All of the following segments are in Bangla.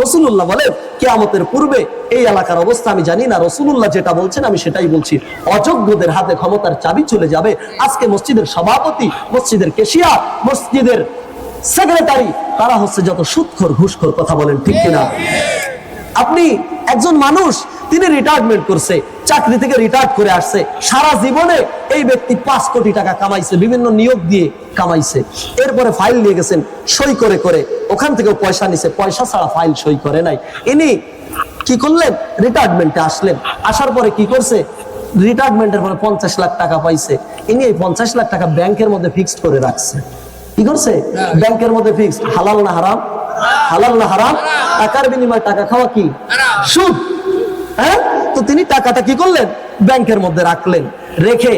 রাসূলুল্লাহ বলেন কিয়ামতের পূর্বে এই এলাকার অবস্থা আমি জানি না, রাসূলুল্লাহ যেটা বলছেন আমি সেটাই বলছি। অযোগ্যদের হাতে ক্ষমতার চাবি চলে যাবে। আজকে মসজিদের সভাপতি, মসজিদের কেশিয়ার, মসজিদের সেক্রেটারি, তারা হচ্ছে যত সুদখোর ঘুষখোর। কথা বলেন ঠিক কিনা? আপনি একজন মানুষ, তিনি রিটায়ারমেন্ট করছে, চাকরি থেকে রিটায়ার করে আসছে, সারা জীবনে এই ব্যক্তি 5 কোটি টাকা কামাইছে, বিভিন্ন নিয়োগ দিয়ে কামাইছে। এরপরে ফাইল নিয়ে গেছেন, সই করে করে ওখান থেকে পয়সা নিছে, পয়সা ছাড়া ফাইল সই করে নাই। ইনি কি করলেন? রিটায়ারমেন্টে আসলেন, আসার পরে কি করছে? রিটায়ারমেন্টের পরে 50 লাখ টাকা পাইছে। ইনি এই 50 লাখ টাকা ব্যাংকের মধ্যে ফিক্সড করে রাখছে। কি করছে? ব্যাংকের মধ্যে ফিক্সড। হালাল না হারাম? হালাল না হারাম? টাকার বিনিময়ে টাকা খাওয়া কি? সুদ। হ্যাঁ, তো তিনি টাকাটা কি করলেন? ব্যাংকের মধ্যে রাখলেন। রেখে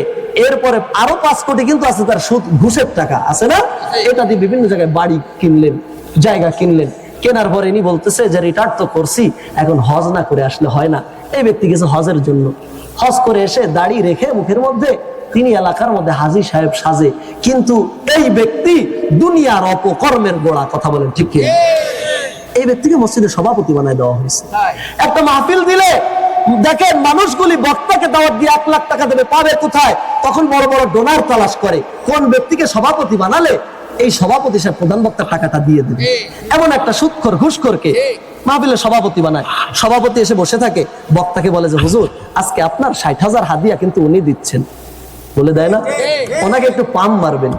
এরপরে আরো 5 কোটি কিন্তু আছে তার সুদ, ঘুষের টাকা আছে না? এটা দিয়ে বিভিন্ন জায়গায় বাড়ি কিনলেন, জায়গা কিনলেন। কেনার পরে ইনি বলতেছে যে রিটায়ার তো করছি, এখন হজ না করে আসলে হয় না। এই ব্যক্তি গেছে হজের জন্য, হজ করে এসে দাড়ি রেখে মুখের মধ্যে তিনি এলাকার মধ্যে হাজী সাহেব সাজে, কিন্তু এই ব্যক্তি দুনিয়ার অপকর্মের গোড়া। কথা বলেন ঠিক কি? এই ব্যক্তিকে মসজিদের সভাপতি বানায় দেওয়া হয়েছে। একটা মাহফিল দিলে দেখেন মানুষগুলি বক্তাকে দাওয়াত দিয়ে 1 লাখ টাকা দেবে, পাবে কোথায়? তখন বড় বড় ডোনার তালাশ করে, কোন ব্যক্তিকে সভাপতি বানালে এই সভাপতি সাহেব প্রধান বক্তার টাকাটা দিয়ে দেবে। এমন একটা সুদখোর ঘুষখোরকে মাহফিলের সভাপতি বানায়। সভাপতি এসে বসে থাকে, বক্তাকে বলে যে হুজুর আজকে আপনার 60,000 হাদিয়া কিন্তু উনি দিচ্ছেন। বলে দেয় না? ওনাকে একটু পাম মারবেন।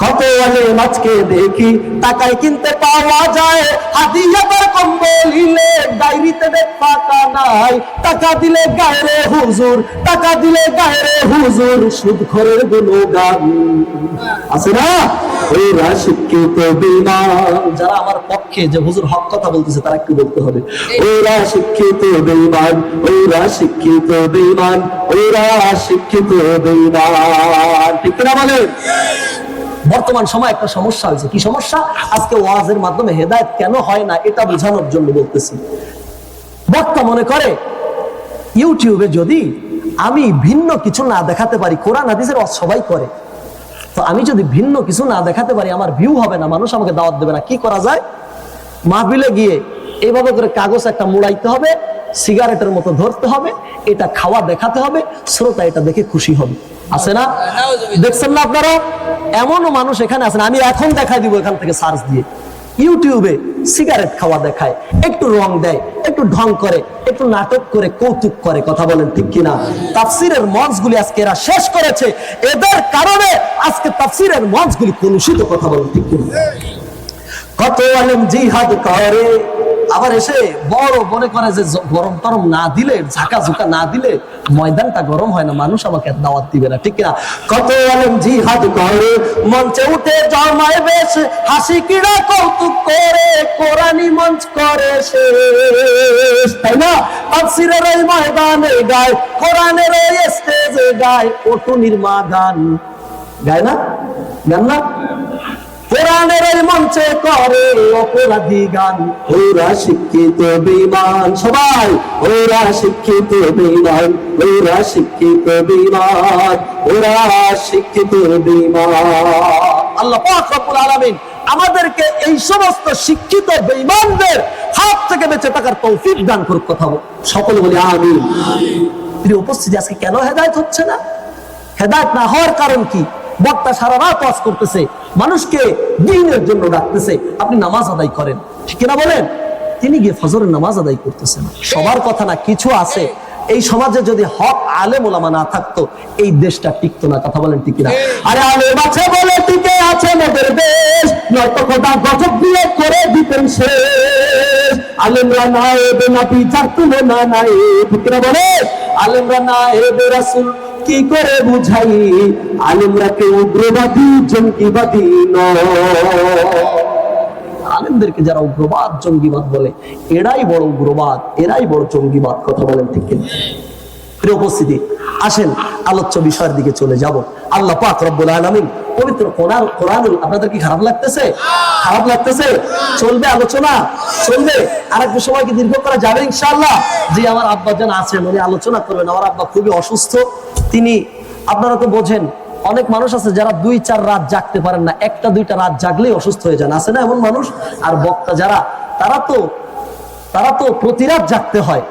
কত আলেম আজকে দেখি টাকায় কিনতে পাওয়া যায়, হাদিয়া তার কম বলিলে ডায়েরিতে টাকা নাই। টাকা দিলে গায়ে রে হুজুর, টাকা দিলে গায়ে রে হুজুর, সুদখোরের গুণগান আছে না? ওরা শিক্ষিত বেঈমান। যারা আমার পক্ষে যে হুজুর হক কথা বলতেছে তারা একটু বলতে হবে, ওরা শিক্ষিত বেঈমান, ওরা শিক্ষিত বেঈমান, ওরা শিক্ষিত বেঈমান। ঠিক না বলেন? বর্তমান সময় একটা সমস্যা হয়েছে। কি সমস্যা? আজকে ওয়াজের মাধ্যমে হেদায়েত কেন হয় না এটা বোঝানোর জন্য বলতেছি। বক্তা মনে করে ইউটিউবে যদি আমি ভিন্ন কিছু না দেখাতে পারি, কোরআন হাদিসের ওয়াজ সবাই করে, তো আমি যদি ভিন্ন কিছু না দেখাতে পারি আমার ভিউ হবে না, মানুষ আমাকে দাওয়াত দেবে না। কি করা যায়? মাহফিলে গিয়ে এইভাবে করে কাগজ একটা মুড়াইতে হবে, সিগারেটের মতো ধরতে হবে, এটা খাওয়া দেখাতে হবে, শ্রোতা এটা দেখে খুশি হবে। আছে না? দেখছেন না আপনারা? এমনও মানুষ এখানে আছেন, আমি এখন দেখাই দিব এখান থেকে সার্চ দিয়ে। ইউটিউবে সিগারেট খাওয়া দেখায়, একটু রং দেয়, একটু ঢং করে, একটু নাটক করে, কৌতুক করে। কথা বলেন ঠিক কিনা? তাফসীরের মঞ্চগুলি আজকে এরা শেষ করেছে, এদের কারণে আজকে তাফসীরের মঞ্চগুলি কলুষিত। কথা বলেন ঠিক কিনা? কত আলেম জিহাদ করে, আবার এসে বড় মনে করে যে গরম টরম না দিলে, ঝাঁকা ঝুঁকা না দিলে ময়দানটা গরম হয় না, মানুষ আমাকে দাওয়াত দিবে না। ঠিক কিনা? কত আলেম জিহাদ করে, মঞ্চে উঠে জমায় বেশ, হাসি কিড়া কৌতুক করে, কোরআনী মঞ্চ করে শেষ। তাই না? তাফসীরের এই ময়দানে গায়, কোরআনের এই স্টেজে গায়, ওটুনির মা গান গায় না? গান না? কোরআনের এই মঞ্চে করে অপরাধী গান। ওরা শিক্ষিত বেঈমান, সবাই ওরা শিক্ষিত বেঈমান, ওরা শিক্ষিত বেঈমান, ওরা শিক্ষিত বেঈমান। আল্লাহ পাক রব্বুল আলামিন আমাদেরকে এই সমস্ত শিক্ষিত বেঈমানদের হাত থেকে বেঁচে থাকার তৌফিক দান করুক। কথা সকলে বলি আমিন। প্রিয় উপস্থিতি, আজকে কেন হেদায়েত হচ্ছে না? হেদায়েত না হওয়ার কারণ কি? বক্তা সারা রাত ওয়াজ করতেছে, মানুষকে দ্বীনের জন্য ডাকতেছে, আপনি নামাজ আদায় করেন, ঠিক না বলেন? তিনি গিয়ে ফজরের নামাজ আদায় করতেছেন। সবার কথা না, কিছু আছে। এই সমাজে যদি হক আলেম ওলামা না থাকতো এই দেশটা টিকতো না। কথা বলেন ঠিক না? আরে আলেম আছে বলে টিকে আছে আমাদের দেশ, নয়তো খোদা গজব দিয়ে করে দিতেন শেষ। আলেমরা নায়েব নবী, যার তুলনা নাই। ঠিক না বলে? আলেমরা নায়েব রাসূল, কি করে বুঝাই আলেমরা কেউ উগ্রবাদী জঙ্গিবাদী নয়। আলেমদেরকে যারা উগ্রবাদ জঙ্গিবাদ বলে এরাই বড় উগ্রবাদ, এরাই বড় জঙ্গিবাদ। কথা বলেন ঠিক কিনা? প্রিয় উপস্থিতি, আসেন আলোচ্য বিষয়ের দিকে চলে যাব। আল্লাহ পাক রব্বুল আলামিন পবিত্র কোরআনুল, আপনাদের কি খারাপ লাগতেছে? খারাপ লাগতেছে? চলবে আলোচনা, চলবে। আর একটু সময় কি দীর্ঘ করা যাবে ইনশাআল্লাহ? জি, আমার আব্বা জান আছেন, উনি আলোচনা করবেন। আমার আব্বা খুবই অসুস্থ, তিনি আপনারা তো বোঝেন অনেক মানুষ আছে যারা 2-4 রাত জাগতে পারেন না, 1-2টা রাত জাগলেই অসুস্থ হয়ে যান, আছে না এমন মানুষ? আর বক্তা যারা, তারা তো প্রতি রাত জাগতে হয়।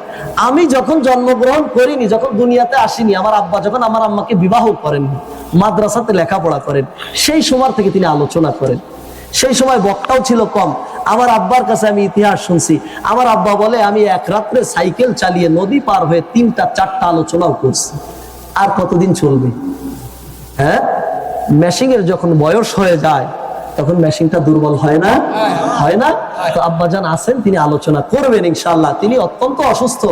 আমি যখন জন্মগ্রহণ করিনি, যখন দুনিয়াতে আসিনি, আমার আব্বা যখন আমার আম্মাকে বিবাহ করেন, মাদ্রাসাতে লেখাপড়া করেন, সেই সময় থেকে তিনি আলোচনা করেন। সেই সময় বক্তাও ছিল কম। আমার আব্বার কাছে আমি ইতিহাস শুনছি, আমার আব্বা বলে আমি এক রাত্রে সাইকেল চালিয়ে নদী পার হয়ে 3টা-4টা আলোচনাও করছি। আর কতদিন চলবে? হ্যাঁ, মেশিনের যখন বয়স হয়ে যায় তখন মেশিনটা দুর্বল হয় না? হয় না? তো আব্বাজান আছেন, তিনি আলোচনা করবেন ইনশাআল্লাহ। তিনি অত্যন্ত অসুস্থ।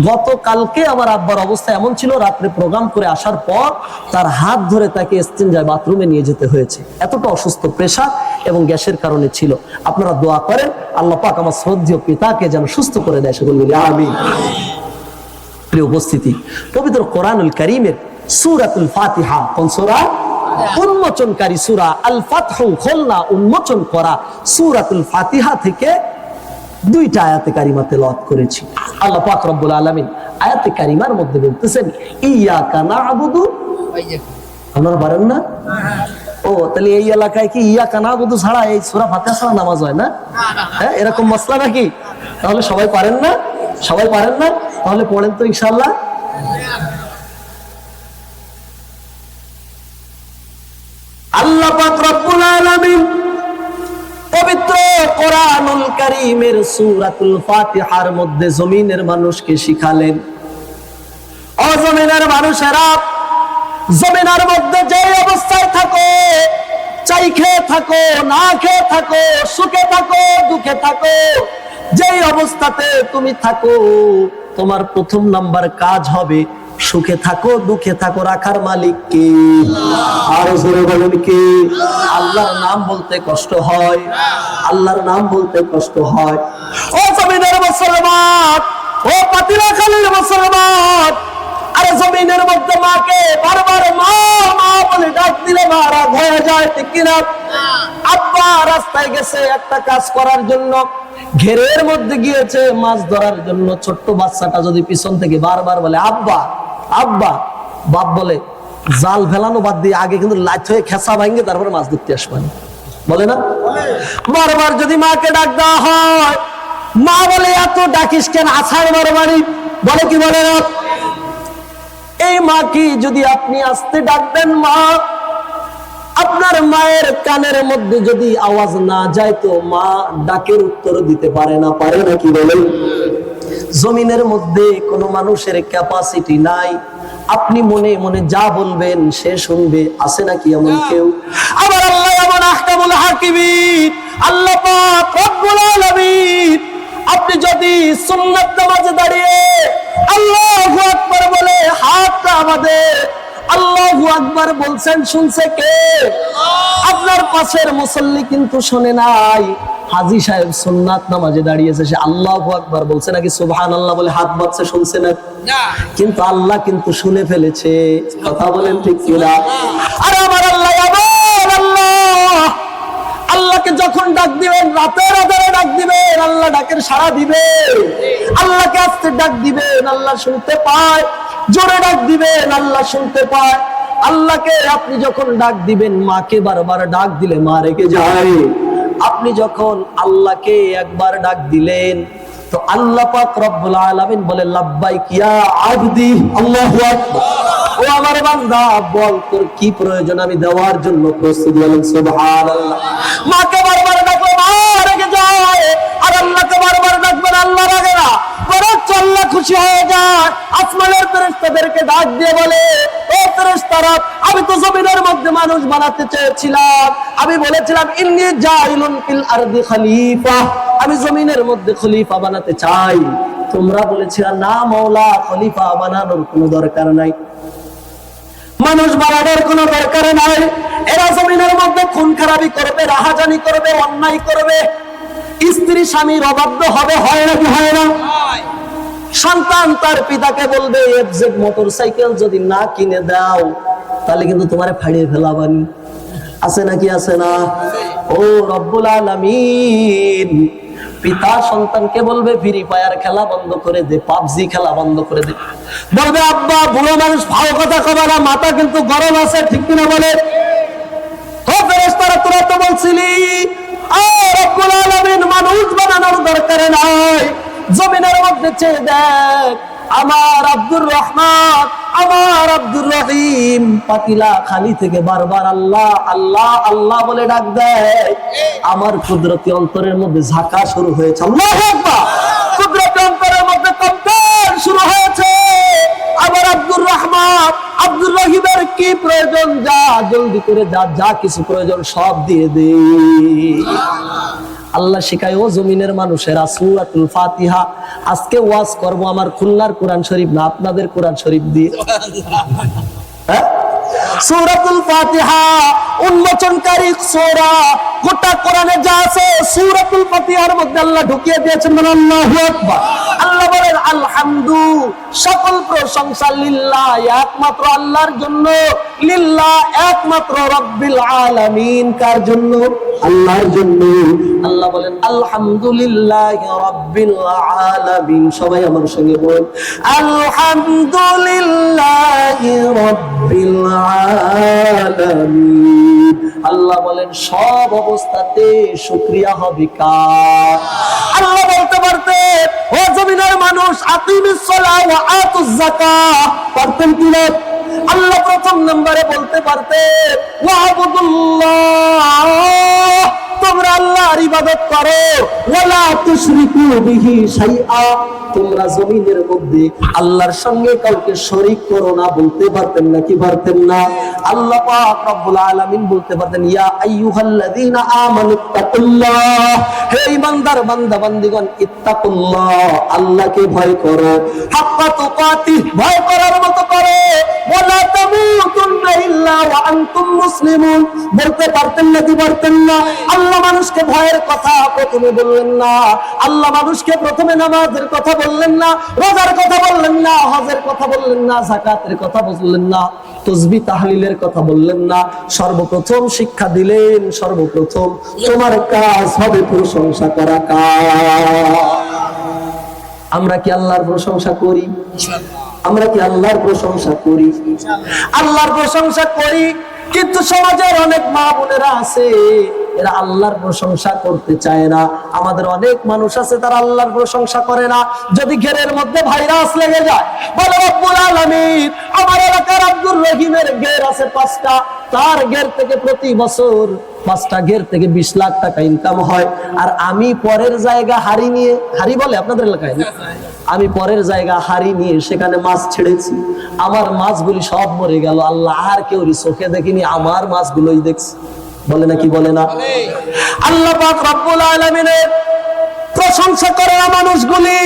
গতকালকে আমার আব্বার অবস্থা এমন ছিল, রাত্রে প্রোগ্রাম করে আসার পর তার হাত ধরে তাকে ইস্তেঞ্জায় বাথরুমে নিয়ে যেতে হয়েছে, এতটা অসুস্থ, প্রেসার এবং গ্যাসের কারণে ছিল। আপনারা দোয়া করেন আল্লাহ পাক আমার শ্রদ্ধেয় পিতাকে যেন সুস্থ করে দেয়, সকল বলি আমিন। প্রিয় উপস্থিতি, পবিত্র কোরআনুল কারীমের সূরাতুল ফাতিহা, কোন সূরা? উন্মোচনকারী সূরা আল ফাতহু, খুলনা, উন্মোচন করা সূরাতুল ফাতিহা থেকে 2টা আয়াতে কারিমা তেলাওয়াত করেছি। আল্লাহ পাক রব্বুল আলামিন আয়াতে কারিমার মধ্যে বলতেছেন ইয়াকা না'বুদু, আপনারা পারেন না? ও তাহলে এই এলাকায় কি ইয়াকা না'বুদু ছাড়া, এই সূরা ফাতিহা ছাড়া নামাজ হয় না? হ্যাঁ, এরকম মাসলা নাকি? তাহলে সবাই পারেন না? সবাই পারেন না? তাহলে পড়েন তো ইনশাআল্লাহ। আল্লাহ পাক রব্বুল আলামিন পবিত্র কোরআনুল কারীমের সূরাতুল ফাতিহার মধ্যে জমিনের মানুষকে শিখালেন, ও জমিনের মানুষেরা, জমিনের মধ্যে যে অবস্থায় থাকো, চাই খেয়ে থাকো, না খেয়ে থাকো, সুখে থাকো, দুঃখে থাকো, যেই অবস্থাতে তুমি থাকো, তোমার প্রথম নাম্বার কাজ হবে সুখে থাকো, দুঃখে থাকো, রাখার মালিক কে? আরো জোরে বলেন কে? আল্লাহর নাম বলতে কষ্ট হয়, আল্লাহর নাম বলতে কষ্ট হয়। ও জমিনের মুসলমান, ও পাতিলাখালীর মুসলমান, আরে জমিনের মধ্যে মাকে বারবার মা মা বলে ডাক দিলে মা রাগ হয়ে যায়, ঠিক কিনা? আব্বা রাস্তায় গেছে একটা কাজ করার জন্য, ঘেরের মধ্যে গিয়েছে মাছ ধরার জন্য, ছোট্ট বাচ্চাটা যদি পিছন থেকে বারবার বলে আব্বা আব্বা, বাপ বলে জাল ফেলানো বাদ দিয়ে আগে কিন্তু লাইট হয়ে খেসা ভাঙে তারপরে মাছ ধরতে আসবেন, বলে না? বারবার যদি মাকে ডাক দেওয়া হয়, মা বলে এত ডাকিস কেন, আছাড় মারবাড়ি, বলে কি বলে না? এই মা কি যদি আপনি আস্তে ডাকবেন, মা, আপনার মায়ের কানের মধ্যে যদি আওয়াজ না যায় তো মা ডাকের উত্তর দিতে পারে না, পারে না? কি বলেন? জমিনের মধ্যে কোনো মানুষের ক্যাপাসিটি নাই, আপনি মনে মনে যা বলবেন সে শুনবে, আছে নাকি এমন কেউ? আবার আল্লাহ এমন আহকামুল হাকিমিন, আল্লাহ পাক রব্বুল আলামিন, আপনি যদি সুন্নাত নামাজে দাঁড়িয়ে আল্লাহু আকবার বলে হাতটা আমাদের আল্লাহু আকবার বলছেন, শুনছে কে? আপনার পাশের মুসল্লি কিন্তু শুনে নাই। হাজী সাহেব সুন্নাত নামাজে দাঁড়িয়েছে, সে আল্লাহু আকবার বলছে নাকি সুবহানাল্লাহ বলে হাত বাঁধছে, শুনছে না? কিন্তু আল্লাহ কিন্তু শুনে ফেলেছে, কথা বলেন ঠিক কিনা? আর আমার আল্লাহ, আল্লাহ, আল্লাহকে যখন ডাক দিবেন, রাতের আধারে ডাক দিবেন, আল্লাহ ডাকের সাড়া দিবে। আল্লাহকে আস্তে ডাক দিবেন, আল্লাহ শুনতে পায়। জোরে ডাক দিবেন, আল্লাহ শুনতে পায়। আল্লাহকে আপনি যখন ডাক দিবেন, মাকে বারবার ডাক দিলে মা রেগে যায়। আপনি যখন আল্লাহকে একবার ডাক দিলেন তো আল্লাহ পাক রব্বুল আলামিন বলে লাব্বাইক ইয়া আবদি, আল্লাহু আকবার, ও আমার বান্দা বল তোর কি প্রয়োজন, আমি দেওয়ার জন্য প্রস্তুত, বলেন সুবহানাল্লাহ। মাকে বারবার ডাকলে মা রেগে যায়, আর আল্লাহকে বারবার ডাকবেন আল্লাহ রাগে না, বরং আল্লাহ খুশি হয়ে যায়। আসমানের ফেরেশতাদেরকে ডাক দিয়ে বলে, ও ফেরেশতারা, আমি তো জমিনের মধ্যে মানুষ বানাতে চেয়েছিলাম, আমি বলেছিলাম ইন্নী জাইলুন ফিল আরদি খলিফা, আমি জমিনের মধ্যে খলিফা বানাতে চাই। তোমরা বলেছিলা না মাওলা, খলিফা বানানোর কোনো দরকার নাই, মানুষ বানানোর কোনো দরকার নাই। এরা জমিনের মধ্যে খুন খারাপি করবে, রাহাজানি করবে, অন্যায় করবে, স্ত্রী স্বামীর অবাধ্য হবে, হয় নাকি হয় না? সন্তান তার পিতাকে বলবে এফজেড মোটরসাইকেল যদি না কিনে দাও তাহলে কিন্তু তোমারে ফাড়িয়ে ফেলাবানি, আছে নাকি আছে না? ও রব্বুল আলামিন পিতা সন্তানকে বলবে ফ্রি ফায়ার খেলা বন্ধ করে দে, পাবজি খেলা বন্ধ করে দে। বলবে আব্বা বুড়ো মানুষ ভাও কথা কবে না, মাথা কিন্তু গরম আছে, ঠিক কিনা বলে? ও ফেরেশতারা তোরা তো বলছিলি রব্বুল আলামিন মানুষ বানানোর দরকার নাই, জমিনের মধ্যে চেয়ে দেখ আমার আব্দুর রহমান, আমার আব্দুর রহিম পাতিলা খালি থেকে বারবার আল্লাহ আল্লাহ আল্লাহ বলে ডাক দেয়। আমার কুদরতি অন্তরের মধ্যে ঝাঁকা শুরু হয়েছে, আল্লাহু আকবার, কুদরতি অন্তরের মধ্যে কম্পন শুরু হয়েছে। আমার আব্দুর রহমান আব্দুর রহিমের কি প্রয়োজন, যা জলদি করে যা যা কিছু প্রয়োজন সব দিয়ে দে। আল্লাহ শিখায় ও জমিনের মানুষেরা সূরাতুল ফাতিহা। আজকে ওয়াজ করব আমার খুলনার কোরআন শরীফ না, আপনাদের কোরআন শরীফ দিয়ে। সূরাতুল ফাতিহা উন্মোচনকারী সূরা, গোটা কোরআনে যা আছে সূরাতুল ফাতিহার মধ্যে আল্লাহ ঢুকিয়ে দিয়েছেন। আল্লাহু আকবার। আল্লাহ বলেন আলহামদু, সকল প্রশংসা লিল্লাহ, একমাত্র আল্লাহর জন্য, লিল্লাহ একমাত্র রব্বিল আলামিন, কার জন্য? আল্লাহর জন্য। আল্লাহ বলেন আলহামদুলিল্লাহি রব্বিল আলামিন। সবাই আমার সঙ্গে বলেন আলহামদুলিল্লাহি রব্বিল আলামিন। আল্লাহ বলেন সব অবস্থাতে শুকরিয়া হবে কার? আল্লাহ বলতে পারতে ও জমিনের মানুষ আকিমিস সালাহ ওয়া আতুজ যাকাত, পারতেন কি না? আল্লাহ প্রথম নম্বরে বলতে পারতে ওয়াবুদুল্লাহ, তোমরা আল্লাহর ইবাদত করো, ওয়ালা তুশরিকু বিহি শাইআ, তোমরা জমিনের মধ্যে আল্লাহর সঙ্গে কাউকে শরীক করো না, বলতে পারতেন না কি পারতেন না? আল্লাহ পাক রব্বুল আলামিন বলতে পারতেন ইয়া আইয়ুহাল্লাযীনা আমানু ইত্তাকুল্লাহ, হে ঈমানদার বান্দা বান্দীগণ ইত্তাকুল্লাহ, আল্লাহকে ভয় করো, হাক্কা তুকাতি, ভয় করার মতো করো, ওয়ালা তামুতুন্না ইল্লা ওয়া আনতুম মুসলিমুন, বলতে পারতেন না কি পারতেন না? আল্লাহ মানুষকে ভয়ের কথা প্রথমে বললেন না, আল্লাহ মানুষকে প্রথমে নামাজের কথা বললেন না, রোজার কথা বললেন না, হজের কথা বললেন না, যাকাতের কথা বললেন না, তাসবিহ তাহলিলের কথা বললেন না। সর্বপ্রথম শিক্ষা দিলেন, সর্বপ্রথম তোমার কাজ হবে প্রশংসা করা কার? আমরা কি আল্লাহর প্রশংসা করি? আমরা কি আল্লাহর প্রশংসা করি? আল্লাহর প্রশংসা করি, কিন্তু সমাজের অনেক মা বোনেরা আছে এরা আল্লাহর প্রশংসা করতে চায় না। আমাদের অনেক মানুষ আছে তারা আল্লাহর প্রশংসা করে না। যদি ঘেরের মধ্যে ভাইরাস লেগে যায়, বলে রব্বুল আলামিন আমার এলাকার আব্দুর রহিমের ঘের আছে 5টা, তার ঘের থেকে প্রতি বছর 5টা ঘের থেকে 20 লাখ টাকা ইনকাম হয়, আর আমি পরের জায়গা হাড়ি নিয়ে, হাড়ি বলে আপনাদের এলাকায়, আমি পরের জায়গা হাড়ি নিয়ে সেখানে মাছ ছেড়েছি, আমার মাছগুলি সব মরে গেল, আল্লাহ আর কেউ চোখে দেখিনি, আমার মাছগুলোই দেখছি। বলে না কি বলে না? আল্লাহ পাক রব্বুল আলামিনের প্রশংসা করে না মানুষগুলি।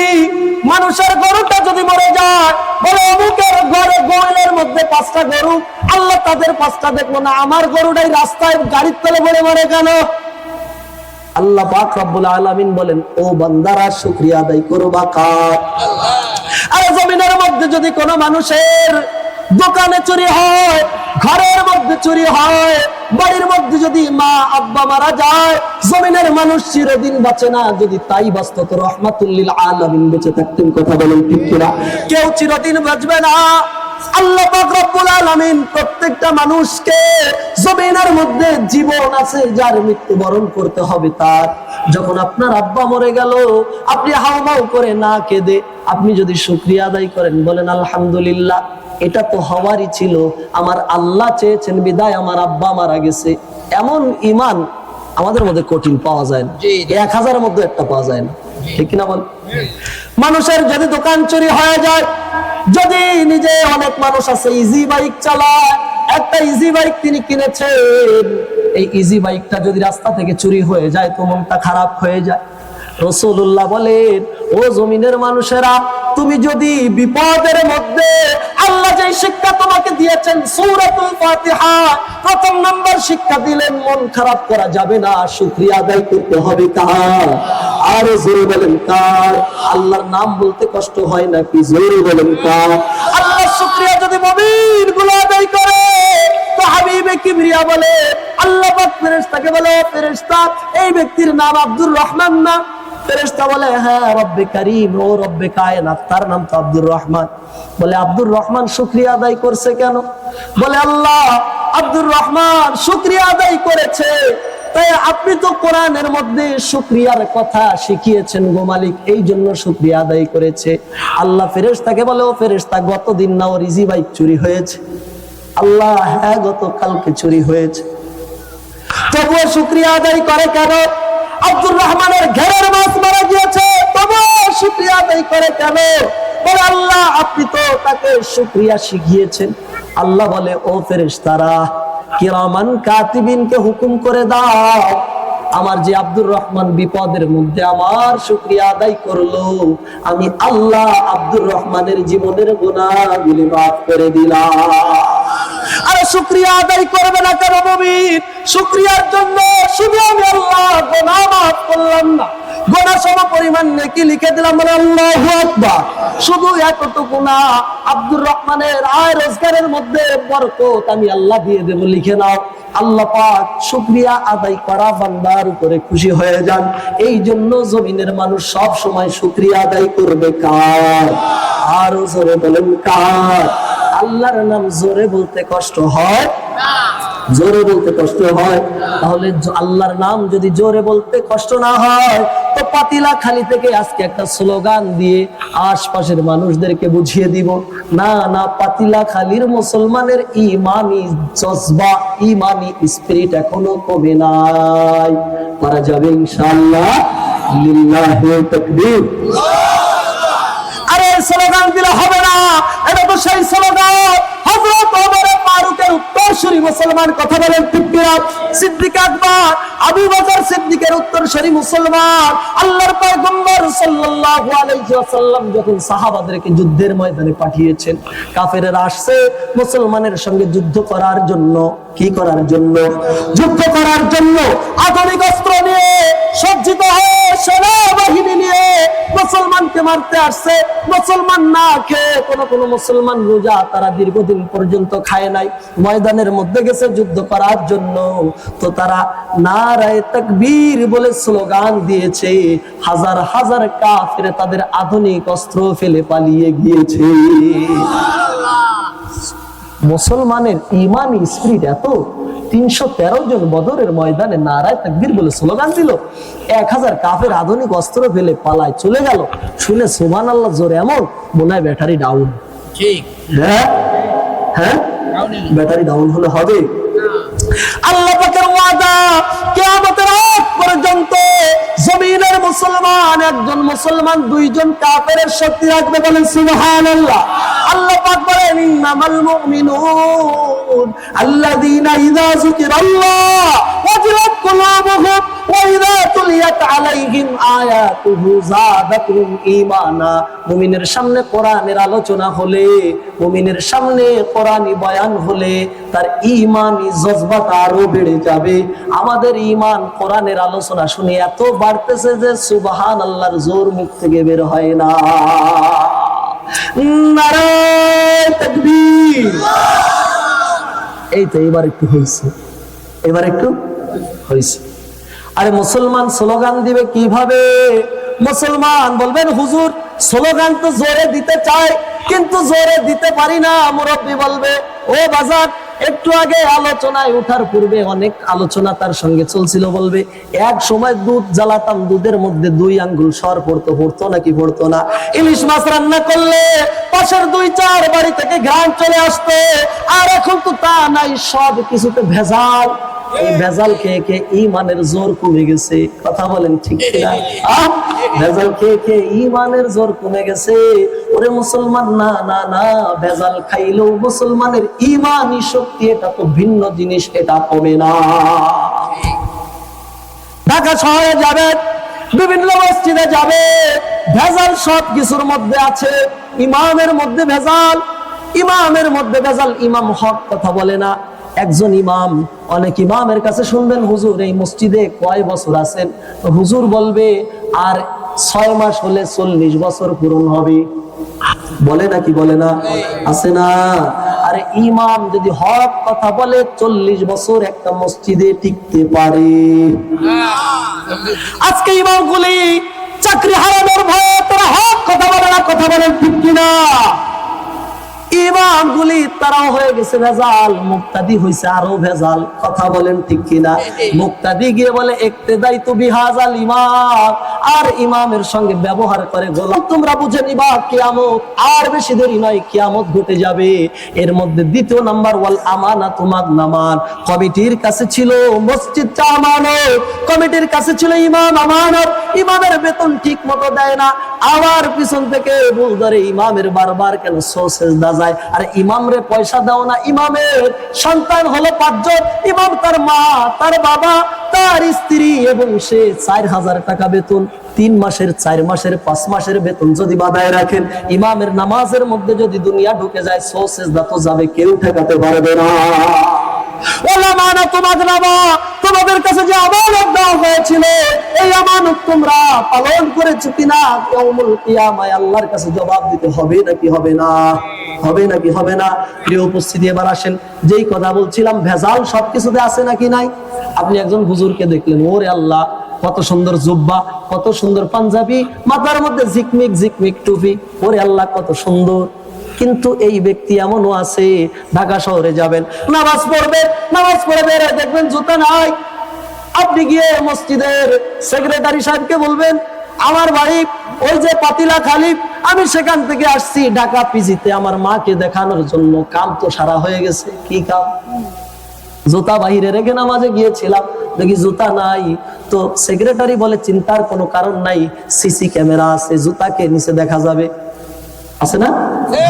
মানুষের গরুটা যদি মরে যায়, বলে অমুকের ঘরে গোয়ালের মধ্যে 5টা গরু, আল্লাহ তাদের 5টা দেখলো না, আমার গরুটাই রাস্তায় গাড়ির তলে পড়ে মরে গেল। আল্লাহ পাক রব্বুল আলামিন বলেন ও বান্দারা শুকরিয়া আদায় করো কার? আর জমিনের মধ্যে যদি কোনো মানুষের দোকানে চুরি হয়, ঘরের মধ্যে চুরি হয়, বাড়ির মধ্যে যদি মা আব্বা মারা যায়, জমিনের মানুষ চিরদিন বাঁচে না। যদি তাই বাঁচত তো রাহমাতুল লিল আলামিন বেঁচে থাকতেন। কথা বলেন ঠিক কিনা? কেউ চিরদিন বাঁচবে না। আল্লাহ পাক রব্বুল আলামিন প্রত্যেকটা মানুষকে, জমিনের মধ্যে জীবন আছে যার মৃত্যুবরণ করতে হবে তার। যখন আপনার আব্বা মরে গেল, আপনি হাউমাউ করে না কেঁদে আপনি যদি শুকরিয়া আদায় করেন, বলেন আলহামদুলিল্লাহ, এটা তো হওয়ারই ছিল, আমার আল্লাহ চেয়েছেন বিদায় আমার আব্বা মারা গেছে, এমন ঈমান আমাদের মধ্যে কঠিন পাওয়া যায় না, 1000-এর মধ্যে একটা পাওয়া যায় না, ঠিক কিনা বল? মানুষের যদি দোকান চুরি হয়ে যায়, যদি নিজে, অনেক মানুষ আছে ইজি বাইক চালায়, একটা ইজি বাইক তিনি কিনেছেন, এই ইজি বাইকটা যদি রাস্তা থেকে চুরি হয়ে যায় তো মনটা খারাপ হয়ে যায়। রাসূলুল্লাহ বলেন ও জমিনের মানুষেরা, তুমি যদি বিপদের মধ্যে, আল্লাহ যে শিক্ষা তোমাকে দিয়েছেন সূরাতুল ফাতিহা, প্রথম নাম্বার শিক্ষা দিলেন মন খারাপ করা যাবে না, শুকরিয়া আদায় করতে হবে কার? আর জোরে বলেন কার? আল্লাহর নাম বলতে কষ্ট হয় নাকি? জোরে বলেন কার? আল্লাহর শুকরিয়া যদি মুমিন গুলো আদায় করে, তো হাবিবে কিবরিয়া বলে, আল্লাহ পাক ফেরেশতাকে বলে ফেরেশতা এই ব্যক্তির নাম আব্দুর রহমান না, ফেরেশতা বলে হ্যাঁ রব্বে কারীম, ও রব্বে কায়নাত, তার নাম তো আব্দুর রহমান। বলে আব্দুর রহমান শুকরিয়া আদায় করছে কেন? বলে আল্লাহ আব্দুর রহমান শুকরিয়া আদায় করেছে, তাই আপনি তো কোরআনের মধ্যে শুকরিয়ার কথা শিখিয়েছেন গো মালিক, এই জন্য শুকরিয়া আদায় করেছে। আল্লাহ ফেরেশতাকে বলে, ও ফেরেশতা গতদিন না ওর ইজি বাইক চুরি হয়েছে? আল্লাহ হ্যাঁ গতকালকে চুরি হয়েছে। তবুও শুকরিয়া আদায় করে কেন? আব্দুর রহমানের ঘেরের মাছ মারা গিয়েছে, তবুও শুকরিয়া আদায় করে কেন? বলে আল্লাহ আপনি তো তাকে শুকরিয়া শিখিয়েছেন। আল্লাহ বলে, ও ফেরেশতারা কিরামান কাতিবিনকে হুকুম করে দাও, আমার যে আব্দুর রহমান বিপদের মধ্যে আমার শুকরিয়া আদায় করলো, আমি আল্লাহ আব্দুর রহমানের জীবনের গুনাহগুলি মাফ করে দিলাম। আরে শুকরিয়া আদায় করবে না কেন মুমিন? শুকরিয়ার জন্য শুধু আমি আল্লাহ গুনাহ মাফ করলাম না, গুনাহ সম পরিমাণ নেকি লিখে দিলাম। বলে আল্লাহু আকবার। শুধু এতটুকু না, আব্দুর রহমানের আয় রোজগারের মধ্যে বরকত আমি আল্লাহ দিয়ে দেব, লিখে নাও। আল্লাহ পাক শুকরিয়া আদায় করা বান্দার উপরে খুশি হয়ে যান। এই জন্য জমিনের মানুষ সব সময় শুকরিয়া আদায় করবে কার? আরো জোরে বলেন কার? আল্লাহর নাম জোরে বলতে কষ্ট হয় না, জোরে বলতে কষ্ট হয়। তাহলে আল্লাহর নাম যদি জোরে বলতে কষ্ট না হয়, তো পাতিলা খালি থেকে আজকে একটা স্লোগান দিয়ে আশপাশের মানুষদেরকে বুঝিয়ে দিব, না না পাতিলা খালির মুসলমানের ইমানি জজবা, ইমানি স্পিরিট এখনো কমে নাই। করা যাবে ইনশাআল্লাহ। লিল্লাহি তাকবীর। আরে স্লোগান দিলে হবে না, এটা তো সেই স্লোগান হযরত ওমর ফারুকের উত্তরসূরি মুসলমান। কথা বলেন ঠিক কিনা? সিদ্দিক আকবর আবু বকর সিদ্দিকের উত্তরসূরি মুসলমান। আল্লাহর পয়গম্বর সাল্লাল্লাহু আলাইহি ওয়াসাল্লাম যখন সাহাবাদেরকে যুদ্ধের ময়দানে পাঠিয়েছেন, কাফেররা আসছে মুসলমানের সঙ্গে যুদ্ধ করার জন্য। কি করার জন্য? যুদ্ধ করার জন্য। আধুনিক অস্ত্র নিয়ে সজ্জিত হয়ে সেনাবাহিনী নিয়ে মুসলমানকে মারতে আসছে। মুসলমান না খেয়ে কোন মুসলমান রোজা তারা দীর্ঘদিন পর্যন্ত খায় নাই, ময়দানের মধ্যে গেছে যুদ্ধ করার জন্য। তো তারা নারায়ে তাকবীর বলে স্লোগান দিয়েছে, হাজার হাজার কাফের তাদের আধুনিক অস্ত্র ফেলে পালিয়ে গিয়েছে। মুসলমানের ইমানি স্পিরিট এত, 313 জন বদরের ময়দানে নারায়ে তাকবীর বলে স্লোগান দিল, 1000 কাফের আধুনিক অস্ত্র ফেলে পালায় চলে গেল। শুনে সুবহানাল্লাহ জোরে এমন মনে হয় ব্যাটারি ডাউন। ঠিক হ্যাঁ হ্যাঁ, ব্যাটারি ডাউন হলে হবে? আল্লাহ পাকের ওয়াদা কিয়ামতের আগ পর্যন্ত জমিনের মুসলমান, একজন মুসলমান 2 জন কাফেরের শক্তি রাখবে। বলেন সুবহানাল্লাহ। আল্লাহ পাক বলেন ইন্নামাল মুমিনুন আল্লাযীনা ইযা যুকিরাল্লাহ ওয়াজিলাত কুলুবুহুম ওয়া ইযা তুলিয়াত আলাইহিম আয়াতুহু যাদাতুহুম ঈমানা। মুমিনের সামনে কোরআনের আলোচনা হলে, মুমিনের সামনে কোরআনি বয়ান হলে তার ঈমানি জজবাত আরো বেড়ে যাবে। আমাদের ঈমান কোরআনের আলোচনা শুনে এত বাড়তেছে যে সুবহানাল্লাহর জোর মুখ থেকে বের হয় না। নারায়ে তাকবীর। এই তো এবার একটু হইছে, এবার একটু হইছে। আরে মুসলমান স্লোগান দিবে কিভাবে? মুসলমান বলবেন হুজুর স্লোগান তো জোরে দিতে চাই, কিন্তু জোরে দিতে পারি না। মুরব্বি বলবে, ও বাজার একটু আগে আলোচনায় ওঠার পূর্বে অনেক আলোচনা তার সঙ্গে চলছিল, বলবে এক সময় দুধ জ্বালাতাম, দুধের মধ্যে 2 আঙ্গুল সর পড়তো নাকি পড়তো না? ইলিশ মাছ রান্না করলে পাশের 2-4 বাড়ি থেকে ঘ্রাণ চলে আসতো, আর এখন তো তা নাই, সব কিছুতে ভেজাল। এই ভেজাল খেয়ে খেয়ে ঈমানের জোর কমে গেছে। কথা বলেন ঠিক কিনা? ভেজাল খেয়ে খেয়ে ঈমানের জোর কমে গেছে। ওরে মুসলমান, না না না, ভেজাল খাইলেও মুসলমানের ঈমানি শক্তি এটা তো ভিন্ন জিনিস, এটা কমে না। ঢাকা শহরে যাবে, বিভিন্ন মসজিদে যাবে, ভেজাল সব কিছুর মধ্যে আছে। ইমামের মধ্যে ভেজাল, ইমামের মধ্যে ভেজাল। ইমাম হক কথা বলে না। একজন ইমাম, অনেক ইমামের কাছে শুনবেন হুজুর এই মসজিদে কয় বছর আছেন? হুজুর বলবে আর 6 মাস হলে 40 বছর পূরণ হবে। বলে নাকি বলে না? আছে না? আরে ইমাম যদি হক কথা বলে 40 বছর একটা মসজিদে টিকতে পারে। আজকে ইমামগুলি চাকরি হারানোর ভয়ে তারা হক কথা বলে না, কথা বলেন ঠিক কিনা? ইমামগুলি তারাও হয়ে গেছে ভেজাল, মুক্তাদি হইছে আরো ভেজাল, কথা বলেন ঠিক কিনা? মুক্তাদি গিয়ে বলে ইক্তেদাই তু বিহাজাল ইমাম, আর ইমামের সঙ্গে ব্যবহার করে গোলাম। তোমরা বুঝে নিবা কিয়ামত আর বেশি দেরি নয়, কিয়ামত ঘটে যাবে। এর মধ্যে দ্বিতীয় নাম্বার ওয়াল আমানাতু মাগনামান, কমিটির কাছে ছিল মসজিদটা আমানত, কমিটির কাছে ছিল ইমাম আমানত। ইমামের বেতন ঠিক মতো দেয় না, আবার পিছন থেকে ভুল ধরে ইমামের বারবার কেন সেজদা যায়, আর ইমামরে পয়সা দাও না। ইমামের সন্তান হলো 5 জন, ইমাম তার মা, তার বাবা, তার স্ত্রী, এবং সে 4000 টাকা বেতন। 3 মাসের, 4 মাসের, 5 মাসের বেতন যদি বাঁধায় রাখেন, ইমামের নামাজের মধ্যে যদি দুনিয়া ঢুকে যায়, সেজদা তো যাবে, কেউ ঠেকাতে পারবে না। তোমাদের কাছে যে আমানত দেওয়া হয়েছিল, এই আমানত তোমরা পালন করেছো কিনা? কিয়ামুল কিয়ামায় আল্লাহর কাছে জবাব দিতে হবে নাকি হবে না? হবে নাকি হবে না? প্রিয় উপস্থিতি, এবার আসেন, যেই কথা বলছিলাম ভেজাল সবকিছুতে আছে নাকি নাই? আপনি একজন হুজুরকে দেখলেন, ওরে আল্লাহ কত সুন্দর জুব্বা, কত সুন্দর পাঞ্জাবি, মাথার মধ্যে ঝিকমিক ঝিকমিক টুপি, ওরে আল্লাহ কত সুন্দর। কিন্তু এই ব্যক্তি এমনও আছে, ঢাকা শহরে যাবেন, নামাজ পড়বে, নামাজ পড়ে বের দেখবেন জুতা নাই। আপনি গিয়ে মসজিদের সেক্রেটারি সাহেবকে বলবেন, আমার বাড়ি ওই যে পাতিলা খালি, আমি সেখান থেকে আসছি ঢাকা পিজিতে আমার মাকে দেখানোর জন্য। কাম তো সারা হয়ে গেছে, কি কাম? জুতা বাহিরে রেখে নামাজে গিয়েছিলাম, দেখি জুতা নাই। তো সেক্রেটারি বলে চিন্তার কোনো কারণ নাই, সিসি ক্যামেরা আছে, জুতাকে নিচে দেখা যাবে। আছে না?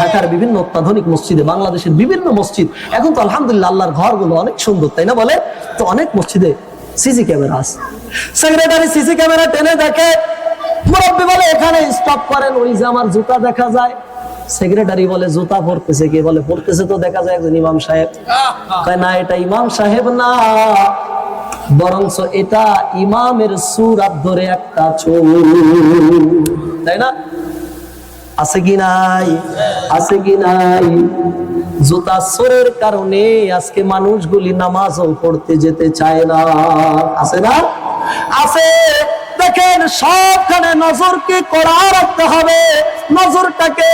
ঢাকার বিভিন্ন অত্যাধুনিক মসজিদে, বাংলাদেশের বিভিন্ন মসজিদ, এখন তো আলহামদুলিল্লাহ আল্লাহর ঘরগুলো অনেক সুন্দর, তাই না বলে? তো অনেক মসজিদে সিসি ক্যামেরা আছে। সেক্রেটারি সিসি ক্যামেরা টেনে দেখে, মুরব্বি বলে এখানে স্টপ করেন, ওই যে আমার জুতা দেখা যায়। সেক্রেটারি বলে জুতা পড়তেছে কে? বলে পড়তেছে তো দেখা যায় একজন ইমাম সাহেব। কয় না, এটা ইমাম সাহেব না, বরঞ্চ এটা ইমামের সুরাত ধরে একটা চোর, তাই না? আছে কি নাই? আছে কি নাই? জুতা চোরের কারণে আজকে মানুষগুলি নামাজও পড়তে যেতে চায় না, আছে না? আছে। দেখেন, সবখানে নজরকে কড়া রাখতে হবে। নজরটাকে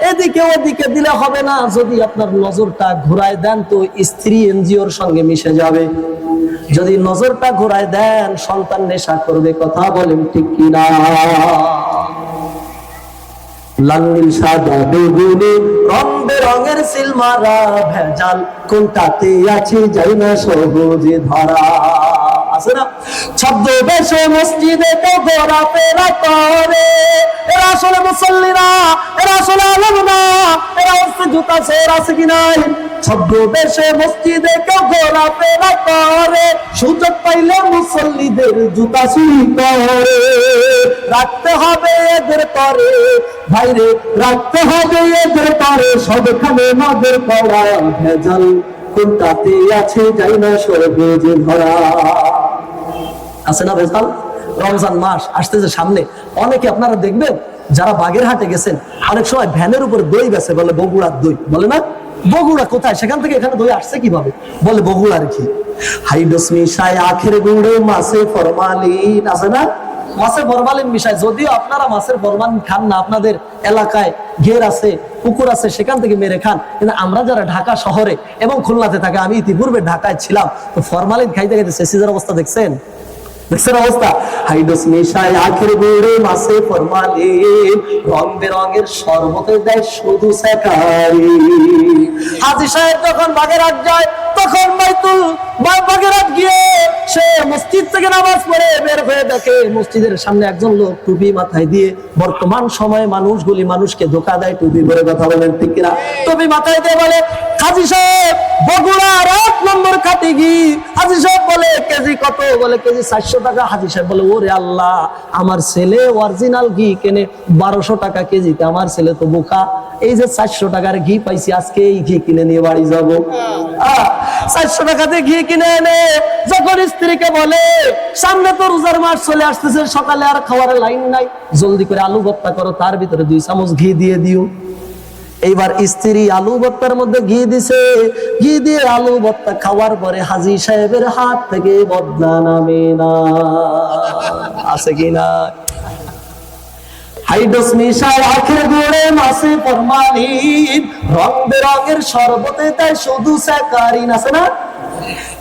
এদিকে ওদিকে দিলে হবে না। যদি আপনার নজরটা ঘুরায় দেন তো স্ত্রী এনজিওর সঙ্গে মিশে যাবে। যদি নজরটা ঘুরায় দেন, সন্তান নেশা করবে, কথা বলেন ঠিক কিনা? লাল নীল সাদা বেগুনি রং বেরঙের সিলমারা ভেজাল, কোনটাতে আছে যাই না সহজে ধরা। আছে না? ছদ্মবেশে মসজিদে তো ঘোরাফেরা করে, এরা আসলে মুসল্লিরা, এরা আসলে আলেম না, এরা হচ্ছে জুতা চোর, আছে কি নাই? ছদ্মবেশে মসজিদে কেউ ঘোরাফেরা করে, সুযোগ পাইলে মুসল্লিদের জুতা চুরি করে। রাখতে হবে এদের করে, ভাইরে রাখতে হবে এদের করে, সবখানে নজর পড়া ভেজাল, কোনটাতে আছে যাই না সবুজে ভরা। আছে না ভেজাল? রমজান মাস আসতেছে সামনে, অনেকে আপনারা দেখবেন যারা বাগেরহাটে গেছেন, অনেক সময় ভ্যানের উপর দই বেচে, বলে বগুড়ার দই, বলে না? বগুড়া কোথায়? সেখান থেকে এখানে দই আসছে কিভাবে? বলে বগুড়ার কি হাইড্রোস মিশায় আখের গুঁড়ো মাছে ফরমালিন, আছে না? মাছের ফরমালিন মিশায়। যদিও আপনারা মাছের ফরমালিন খান না, আপনাদের এলাকায় ঘের আছে, পুকুর আছে, সেখান থেকে মেরে খান, কিন্তু আমরা যারা ঢাকা শহরে এবং খুলনাতে থাকে, আমি ইতিপূর্বে ঢাকায় ছিলাম, তো ফরমালিন খাইতে খাইতে সিজার অবস্থা দেখছেন? দেখছেন অবস্থা? হাইড্রোস মিশায় আখের গুঁড়ো মাছে ফরমালিন, রং বেরঙের শরবতে দেয় শুধু সেকারি। হাজী সাহেব যখন বাগেরহাট যায়, তখন বাগেরহাট গিয়ে সে মসজিদ থেকে নামাজ পড়ে বের হয়ে দেখে মসজিদের সামনে একজন লোক টুপি মাথায় দিয়ে, বর্তমান সময়ে মানুষগুলি মানুষকে ধোঁকা দেয়, টুপি পরে, কথা বলেন ঠিক কিনা? টুপি মাথায় দিয়ে বলে, হাজী সাহেব বগুড়ার 1 নম্বর খাঁটি ঘি। হাজী সাহেব বলে কেজি কত? বলে কেজি 400 টাকা। হাজী সাহেব বলে ওরে আল্লাহ, আমার ছেলে অরিজিনাল ঘি কেনে 1200 টাকা কেজিতে, আমার ছেলে তো বোকা। এই যে 400 টাকার ঘি পাইছি, আজকে এই ঘি কিনে নিয়ে বাড়ি যাবো। 400 টাকাতে ঘি কিনে এনে যখন স্ত্রীকে বলে, সামনে তো রোজার মাস চলে আসতেছে, সকালে আর খাওয়ার লাইন নাই, জলদি করে আলু ভর্তা করো, তার ভিতরে 2 চামচ ঘি দিয়ে দিও। এইবার স্ত্রী আলু ভর্তার মধ্যে ঘি দিছে, ঘি দিয়ে আলু ভর্তা খাওয়ার পরে হাজী সাহেবের হাত থেকে বদনা নামে না, আছে কি না? হাইড্রোস মিশায় আখের গুড়ে মাছে ফরমালিন, রং বেরঙের শরবতে তাই শুধু স্যাকারিন আছে না?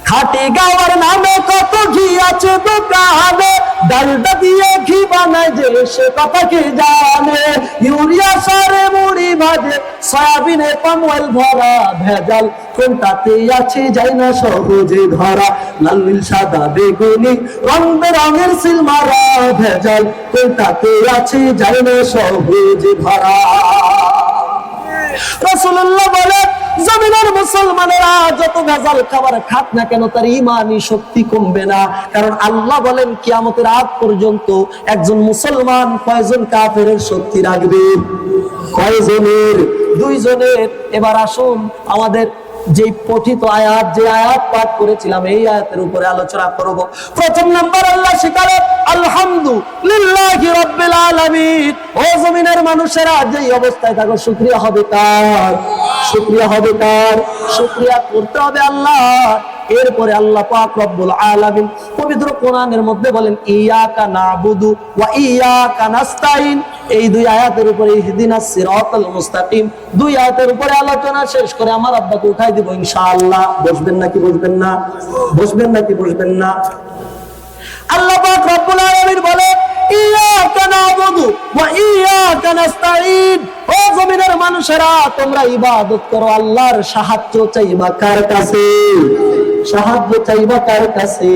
খাটি গাওয়ার নামে কত ঘি আছে দোকানে, ডালটা দিয়ে ঘি বানায় যে সে কথা কে জানে। ইউরিয়া সারে মুড়ি ভাজে, সয়াবিনে পাম অয়েল ভরা, ভেজাল কোনটাতে আছে যায় না সহজে ধরা। লাল নীল সাদা বেগুনি রং বেরঙের সিল মারা, ভেজাল কোনটাতে আছে যায় না সহজে ধরা। রাসূলুল্লাহ বলেন, জমিনের মুসলমানেরা যত ভেজাল খাবার খাক না কেন তার ঈমানি শক্তি কমবে না। কারণ আল্লাহ বলেন কিয়ামতের আগ পর্যন্ত একজন মুসলমান কয়জন কাফেরের শক্তি রাখবে? কয়জনের? 2 জনের। এবার আসুন আমাদের যে পঠিত আয়াত, যে আয়াত পাঠ করেছিলাম এই আয়াতের উপরে আলোচনা করব। প্রথম নাম্বার আল্লাহ শিখালো আলহামদুলিল্লাহি রাব্বিল আলামিন। ও জমিনের মানুষেরা যে অবস্থায় থাকো শুকরিয়া হবে কার? শুকরিয়া হবে কার? শুকরিয়া করতে হবে আল্লাহ। এরপরে আল্লাহ পাক রব্বুল আলামিন পবিত্র কোরআনের মধ্যে বলেন ইয়াকা নাবুদু ওয়া ইয়াকা নাস্তাইন। এই 2 আয়াতের উপরে ইহদিনাস সিরাতাল মুস্তাকিম 2 আয়াতের উপরে আলোচনা শেষ করে আমার আব্বাকে উঠাই দিব ইনশাআল্লাহ। বসবেন নাকি বসবেন না? বসবেন নাকি বসবেন না? আল্লাহ পাক রব্বুল আলামিন বলে ইয়াকা নাবুদু ওয়া ইয়াকা নাস্তাইন। ও জমিনের মানুষেরা তোমরা ইবাদত করো, আল্লাহর সাহায্য চাইবা কার কাছে? সাহায্য চাইবা কার কাছে?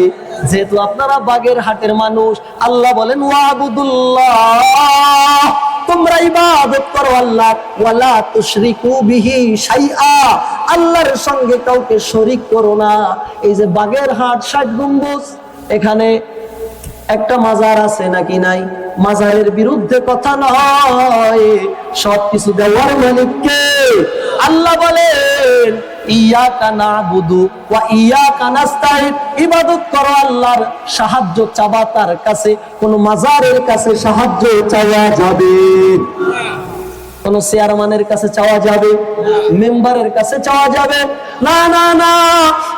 যেহেতু আপনারা বাগেরহাটের মানুষ, আল্লাহ বলেন ওয়াবুদুল্লাহ, তোমরা ইবাদত করো আল্লাহ, ওয়ালা তুশরিকু বিহি শাইআ, আল্লাহর সঙ্গে কাউকে শরীক করো না। এই যে বাগেরহাট 60 গম্বুজ, এখানে একটা মাজার আছে নাকি নাই? মাজারের বিরুদ্ধে কথা নয়, সবকিছু দেওয়ার মালিককে। আল্লাহ বলেন ইয়াকা নাবুদু ওয়া ইয়াকা নাস্তাইন, ইবাদত করো আল্লাহর, সাহায্য চাবা তার কাছে। কোন মাজারের কাছে সাহায্য চাওয়া যাবে? কোন চেয়ারম্যানের কাছে চাওয়া যাবে? মেম্বারের কাছে চাওয়া যাবে না? না না।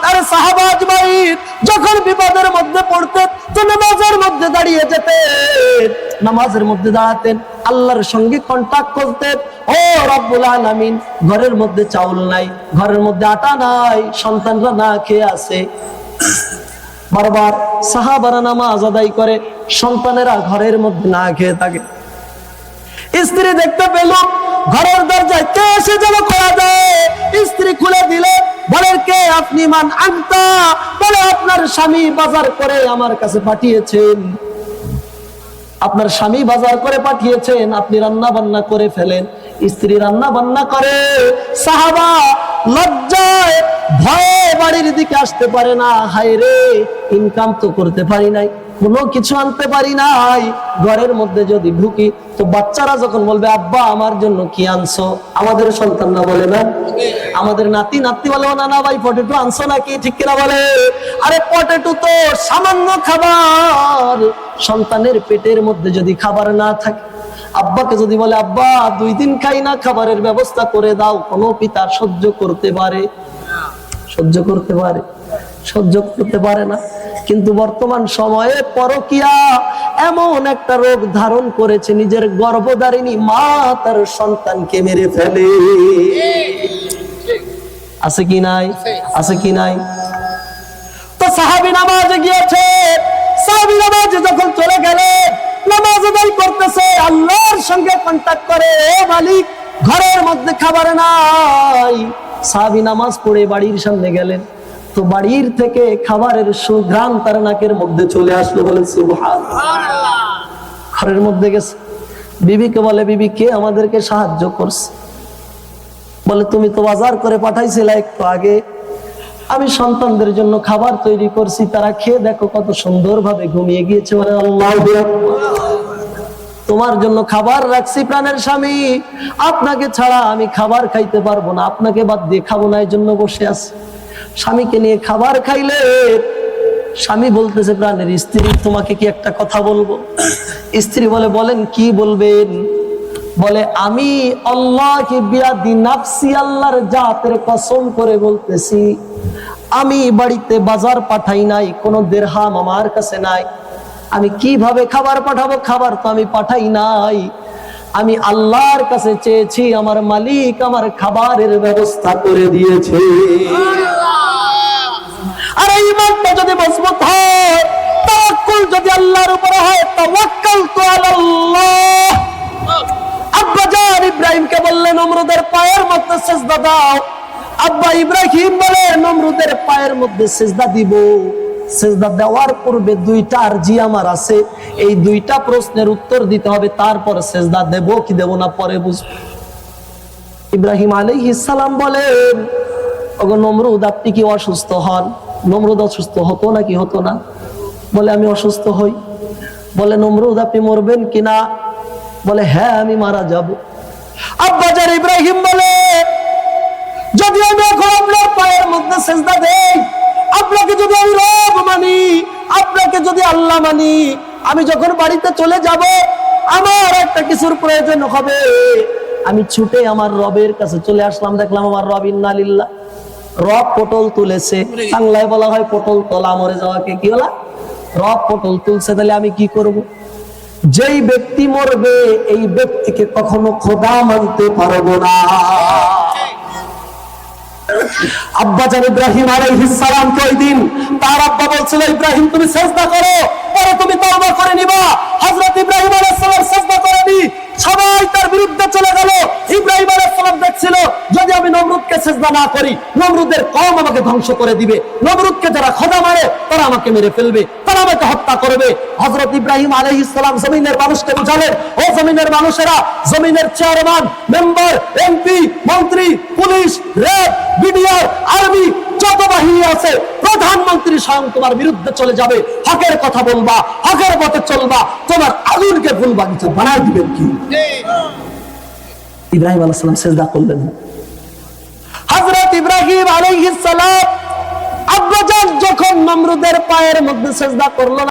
আর সাহাবা আজমাইন যখন বিপদের মধ্যে পড়তেন তো নামাজের মধ্যে দাঁড়িয়ে যেতেন, নামাজের মধ্যে দাঁড়াতেন, আল্লাহর সঙ্গে কন্টাক্ট করতেন। ও রব্বুল আলামিন, ঘরের মধ্যে চাউল নাই, ঘরের মধ্যে আটা নাই, সন্তানরা না খেয়ে আছে। বারবার সাহাবারা নামাজ আদায় করে, সন্তানেরা ঘরের মধ্যে না খেয়ে থাকে। স্ত্রী দেখতে পেল ঘরের দরজায় কে এসে যেন করা যায়। স্ত্রী খুলে দিলে বলেন কে আপনি? মান আনতা, বলে আপনার স্বামী বাজার করে আমার কাছে পাঠিয়েছেন। আপনার স্বামী বাজার করে পাঠিয়েছেন, আপনি রান্না বান্না করে ফেলেন। স্ত্রী রান্না বান্না করে, সাহাবা লজ্জায় ভয়ে বাড়ির দিকে আসতে পারে না। হায় রে, ইনকাম তো করতে পারি নাই, কোনো কিছু আনতে পারি নাই। ঘরের মধ্যে যদি ঢুকি তো বাচ্চারা যখন বলবে আব্বা আমার জন্য কি আনছো, আমাদের সন্তানরা বলে না, আমাদের নাতি নাতি বলে না না ভাই পটেটো আনছো নাকি, ঠিক কিনা বলে? আরে পটেটো তো সামান্য খাবার। সন্তানের পেটের মধ্যে যদি খাবার না থাকে, আব্বাকে যদি বলে আব্বা 2 দিন খাই না, খাবারের ব্যবস্থা করে দাও, কোনো পিতা সহ্য করতে পারে? সহ্য করতে পারে? সহ্য করতে পারে না। কিন্তু বর্তমান সময়ে পরকীয়া এমন একটা রোগ ধারণ করেছে, নিজের গর্ভধারিণী মা তার সন্তানকে মেরে ফেলে। আছে কি নাই? আছে কি নাই? তো সাহাবী নামাজে গিয়েছে, সাহাবী নামাজে যখন চলে গেলে, নামাজ আদায় করতেছে, আল্লাহর সঙ্গে কন্টাক্ট করে, ও মালিক ঘরের মধ্যে খাবার নাই। সাহাবী নামাজ পড়ে বাড়ির সামনে গেলেন, তো বাড়ির থেকে খাবারের সুঘ্রাণ তার নাকের মধ্যে চলে আসলো। বলেন সুবহানাল্লাহ। ঘরের মধ্যে গেছে, বিবিকে বলে বিবি কে আমাদেরকে সাহায্য করছে? বলে তুমি তো বাজার করে পাঠাইছিলে একটু আগে, আমি সন্তানদের জন্য খাবার তৈরি করছি, তারা খেয়ে দেখো কত সুন্দরভাবে ঘুমিয়ে গিয়েছে। বলে আল্লাহু আকবার, তোমার জন্য খাবার রাখছি প্রাণের স্বামী, আপনাকে ছাড়া আমি খাবার খাইতে পারবো না, আপনাকে বাদ দিয়ে খাবো না, এই জন্য বসে আছি। স্বামীকে নিয়ে খাবার খাইলে স্বামী বলতেছে প্রাণের স্ত্রী তোমাকে কি একটা কথা বলবো? স্ত্রী বলে বলেন কি বলবেন? বলে আমি আল্লাহকে বিয়াদি নাফসি, আল্লাহর জাতের কসম করে বলতেছি, আমি বাড়িতে বাজার পাঠাই নাই, কোনো দিরহাম আমার কাছে নাই, আমি কিভাবে খাবার পাঠাবো? খাবার তো আমি পাঠাই নাই। আমি আল্লাহর কাছে চেয়েছি, আমার মালিক আমার খাবারের ব্যবস্থা করে দিয়েছে। আর এই ইমানটা যদি মজবুত হয়, তাওয়াক্কুল যদি আল্লাহর উপরে হয়, তাওয়াক্কালতু আলাল্লাহ। আব্বা জান ইব্রাহিমকে বললেন নমরুদের পায়ের মধ্যে সিজদা দাও। আব্বা ইব্রাহিম বলে নমরুদের পায়ের মধ্যে সিজদা দিব। সিজদা দেওয়ার পূর্বে দুইটা আরজি আমার আছে, এই দুইটা প্রশ্নের উত্তর দিতে হবে, তারপর সিজদা দেব কি দেব না পরে বুঝব। ইব্রাহিম আলাইহিস সালাম বলেন, ওগো নমরুদ, আপনি কি অসুস্থ হন? নমরুদ অসুস্থ হতো নাকি হতো না? বলে আমি অসুস্থ হই। বলে নমরুদ আপনি মরবেন কিনা? বলে হ্যাঁ আমি মারা যাব। আব্বাজান ইব্রাহিম বলে, যদি আমি এখন আপনার পায়ের মধ্যে সিজদা দেই, আপনাকে যদি আমি রব মানি, আপনাকে যদি আল্লাহ মানি, আমি যখন বাড়িতে চলে যাব আমার একটা কিছুর প্রয়োজন হবে, আমি ছুটে আমার রবের কাছে চলে আসলাম, দেখলাম আমার রব ইন্না লিল্লাহ, রব পটল তুলেছে। বাংলায় বলা হয় পটল তোলা, মরে যাওয়াকে কি বলা? রব পটল তুলছে। তাহলে আমি কি করব? যেই ব্যক্তি মরবে এই ব্যক্তিকে কখনো খোদা মানতে পারবো না। আব্বাজান ইব্রাহিম আলাইহিস সালাম ওই দিন তার আব্বা বলছিল, ইব্রাহিম তুমি সিজদা করো, পরে তুমি তওবা করে নিবা। হযরত ইব্রাহিম আলাইহিস সালাম সিজদা করেনি, সবাই তার বিরুদ্ধে চলে গেল। ইব্রাহিম আলাইহিস সালাম দেখছিল যদি আমি নমরুদকে সিজদা না করি, নমরুদের কওম আমাকে ধ্বংস করে দিবে, নমরুদকে যারা খোদা মানে তারা আমাকে মেরে ফেলবে, তারা আমাকে হত্যা করবে। হযরত ইব্রাহিম আলাইহিস সালাম জমিনের মানুষকে বুঝালেন, ও জমিনের মানুষেরা, জমিনের চেয়ারম্যান, মেম্বার, এমপি, মন্ত্রী, পুলিশ, র্যাব, বিডিআর, আর্মি, যত বাহিনী আছে, প্রধানমন্ত্রী স্বয়ং তোমার বিরুদ্ধে চলে যাবে। হকের কথা বলবা, হকের পথে চলবা, তোমার আগুনকে ফুল বাগিচা বানায় দিবেন কি? ইব্রাহিম আলাইহিস সালাম সিজদা করলেন। হযরত ইব্রাহিম আলাইহিস সালাম আব্বাজান যখন নমরুদের পায়ের মধ্যে সিজদা করলেন,